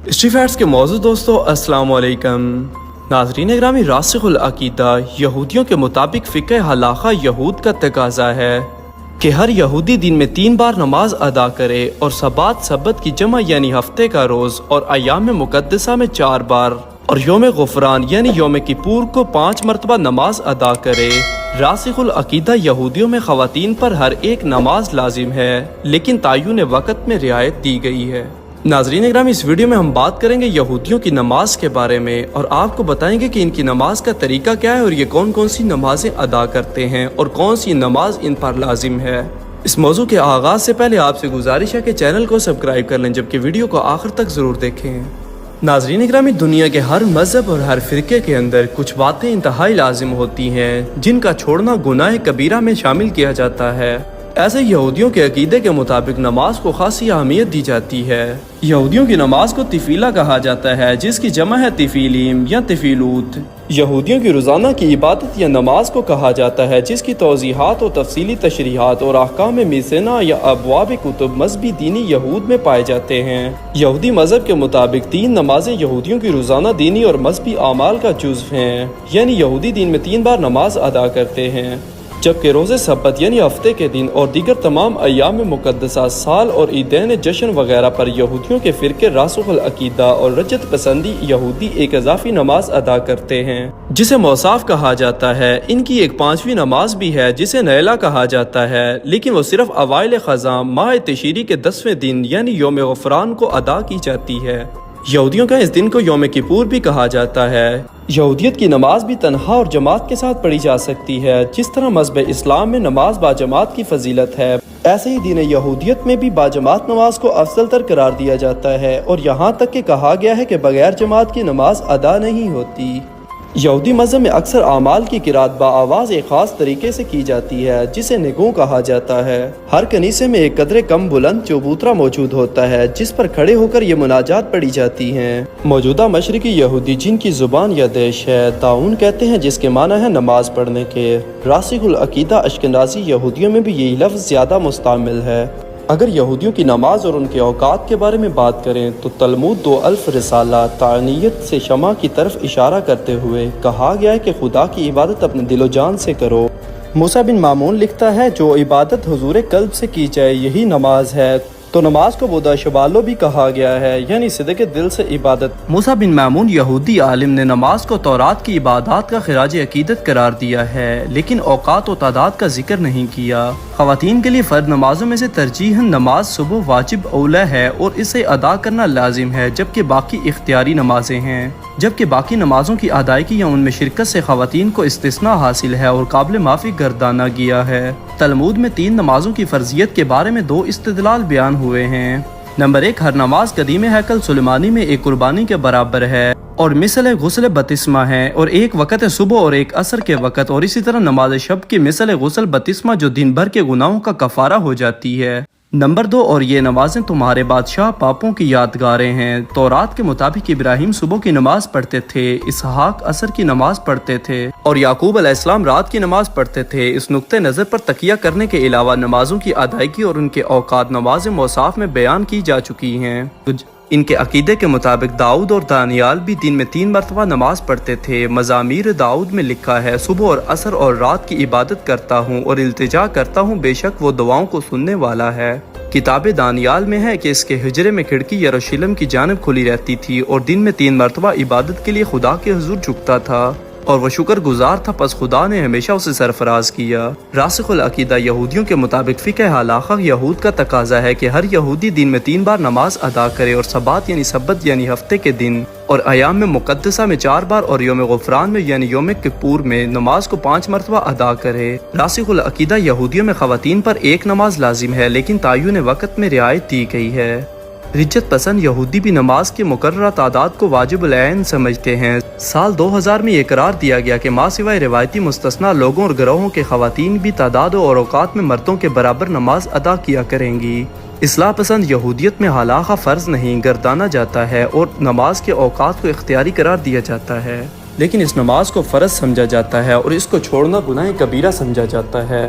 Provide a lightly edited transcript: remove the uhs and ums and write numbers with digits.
اسٹری fats کے موضوع دوستو السلام علیکم ناظرین اکرامی، راسخ العقیدہ یہودیوں کے مطابق فقہ ہلاخہ یہود کا تقاضا ہے کہ ہر یہودی دن میں 3 بار نماز ادا کرے اور سبت کی جمع یعنی ہفتے کا روز اور ایام مقدسہ میں 4 بار اور یوم غفران یعنی یوم کپور کو 5 مرتبہ نماز ادا کرے۔ راسخ العقیدہ یہودیوں میں خواتین پر ہر ایک نماز لازم ہے، لیکن تعین وقت میں رعایت دی گئی ہے۔ ناظرین اکرامی، اس ویڈیو میں ہم بات کریں گے یہودیوں کی نماز کے بارے میں اور آپ کو بتائیں گے کہ ان کی نماز کا طریقہ کیا ہے اور یہ کون کون سی نمازیں ادا کرتے ہیں اور کون سی نماز ان پر لازم ہے۔ اس موضوع کے آغاز سے پہلے آپ سے گزارش ہے کہ چینل کو سبسکرائب کر لیں، جبکہ ویڈیو کو آخر تک ضرور دیکھیں۔ ناظرین اکرامی، دنیا کے ہر مذہب اور ہر فرقے کے اندر کچھ باتیں انتہائی لازم ہوتی ہیں جن کا چھوڑنا گناہ کبیرہ میں شامل کیا جاتا ہے۔ ایسے یہودیوں کے عقیدے کے مطابق نماز کو خاصی اہمیت دی جاتی ہے۔ یہودیوں کی نماز کو تفیلہ کہا جاتا ہے، جس کی جمع ہے تفیلیم یا تفیلوت۔ یہودیوں کی روزانہ کی عبادت یا نماز کو کہا جاتا ہے، جس کی توضیحات اور تفصیلی تشریحات اور احکام میسنا یا ابواب کتب مذہبی دینی یہود میں پائے جاتے ہیں۔ یہودی مذہب کے مطابق 3 نمازیں یہودیوں کی روزانہ دینی اور مذہبی اعمال کا جزو ہیں، یعنی یہودی دن میں 3 بار نماز ادا کرتے ہیں، جبکہ روز سبت یعنی ہفتے کے دن اور دیگر تمام ایام مقدسہ، سال اور عیدین جشن وغیرہ پر یہودیوں کے فرقے راسخ العقیدہ اور رجت پسندی یہودی ایک اضافی نماز ادا کرتے ہیں جسے موصاف کہا جاتا ہے۔ ان کی ایک 5ویں نماز بھی ہے جسے نیلا کہا جاتا ہے، لیکن وہ صرف اوائل خزاں ماہ تشری کے 10ویں دن یعنی یوم غفران کو ادا کی جاتی ہے۔ یہودیوں کا اس دن کو یوم کپور بھی کہا جاتا ہے۔ یہودیت کی نماز بھی تنہا اور جماعت کے ساتھ پڑھی جا سکتی ہے، جس طرح مذہب اسلام میں نماز باجماعت کی فضیلت ہے، ایسے ہی دین یہودیت میں بھی باجماعت نماز کو افضل تر قرار دیا جاتا ہے، اور یہاں تک کہ کہا گیا ہے کہ بغیر جماعت کی نماز ادا نہیں ہوتی۔ یہودی مذہب میں اکثر اعمال کی قرات بآواز ایک خاص طریقے سے کی جاتی ہے، جسے نگوں کہا جاتا ہے۔ ہر کنیسے میں ایک قدرے کم بلند چوبوترا موجود ہوتا ہے، جس پر کھڑے ہو کر یہ مناجات پڑھی جاتی ہیں۔ موجودہ مشرقی یہودی جن کی زبان یا دیش ہے داؤن کہتے ہیں، جس کے معنی ہے نماز پڑھنے کے۔ راسخ العقیدہ اشکنازی یہودیوں میں بھی یہی لفظ زیادہ مستعمل ہے۔ اگر یہودیوں کی نماز اور ان کے اوقات کے بارے میں بات کریں تو تلمود 2 الف رسالہ تعینیت سے شمع کی طرف اشارہ کرتے ہوئے کہا گیا ہے کہ خدا کی عبادت اپنے دل و جان سے کرو۔ موسیٰ بن مامون لکھتا ہے، جو عبادت حضور قلب سے کی جائے یہی نماز ہے۔ تو نماز کو بودا شبالو بھی کہا گیا ہے، یعنی صدق دل سے عبادت۔ موسیٰ بن مامون یہودی عالم نے نماز کو تورات کی عبادات کا خراج عقیدت قرار دیا ہے، لیکن اوقات و تعداد کا ذکر نہیں کیا۔ خواتین کے لیے فرض نمازوں میں سے ترجیحاً نماز صبح واجب اولا ہے اور اسے ادا کرنا لازم ہے، جبکہ باقی اختیاری نمازیں ہیں، جبکہ باقی نمازوں کی ادائیگی یا ان میں شرکت سے خواتین کو استثناء حاصل ہے اور قابل معافی گردانا گیا ہے۔ تلمود میں 3 نمازوں کی فرضیت کے بارے میں 2 استدلال بیان ہوئے ہیں۔ نمبر 1، ہر نماز قدیم ہیکل سلیمانی میں ایک قربانی کے برابر ہے اور مثل غسل بپتسمہ ہے، اور ایک وقت صبح اور ایک عصر کے وقت، اور اسی طرح نماز شب کی مثل غسل بپتسمہ جو دن بھر کے گناہوں کا کفارہ ہو جاتی ہے۔ نمبر 2، اور یہ نمازیں تمہارے بادشاہ پاپوں کی یادگاریں ہیں۔ تورات کے مطابق ابراہیم صبح کی نماز پڑھتے تھے، اسحاق عصر کی نماز پڑھتے تھے اور یعقوب علیہ السلام رات کی نماز پڑھتے تھے۔ اس نقطۂ نظر پر تکیہ کرنے کے علاوہ نمازوں کی ادائیگی اور ان کے اوقات نماز موصاف میں بیان کی جا چکی ہیں۔ ان کے عقیدے کے مطابق داؤد اور دانیال بھی دن میں 3 مرتبہ نماز پڑھتے تھے۔ مزامیر داؤد میں لکھا ہے، صبح اور عصر اور رات کی عبادت کرتا ہوں اور التجا کرتا ہوں، بے شک وہ دعاؤں کو سننے والا ہے۔ کتاب دانیال میں ہے کہ اس کے حجرے میں کھڑکی یروشلم کی جانب کھلی رہتی تھی اور دن میں 3 مرتبہ عبادت کے لیے خدا کے حضور جھکتا تھا اور وہ شکر گزار تھا، پس خدا نے ہمیشہ اسے سرفراز کیا۔ راسخ العقیدہ یہودیوں کے مطابق فقہ ہلاخہ یہود کا تقاضا ہے کہ ہر یہودی دن میں 3 بار نماز ادا کرے اور سبت یعنی ہفتے کے دن اور ایام میں مقدسہ میں 4 بار اور یوم غفران میں یعنی یوم کپور میں نماز کو 5 مرتبہ ادا کرے۔ راسخ العقیدہ یہودیوں میں خواتین پر 1 نماز لازم ہے، لیکن تعین وقت میں رعایت دی گئی ہے۔ رجت پسند یہودی بھی نماز کی مقررہ تعداد کو واجب العین سمجھتے ہیں۔ سال 2000 میں یہ قرار دیا گیا کہ ماں سوائے روایتی مستثنیٰ لوگوں اور گروہوں کے خواتین بھی تعداد اور اوقات میں مردوں کے برابر نماز ادا کیا کریں گی۔ اصلاح پسند یہودیت میں ہلاخہ فرض نہیں گردانا جاتا ہے اور نماز کے اوقات کو اختیاری قرار دیا جاتا ہے، لیکن اس نماز کو فرض سمجھا جاتا ہے اور اس کو چھوڑنا گناہ کبیرہ سمجھا جاتا ہے۔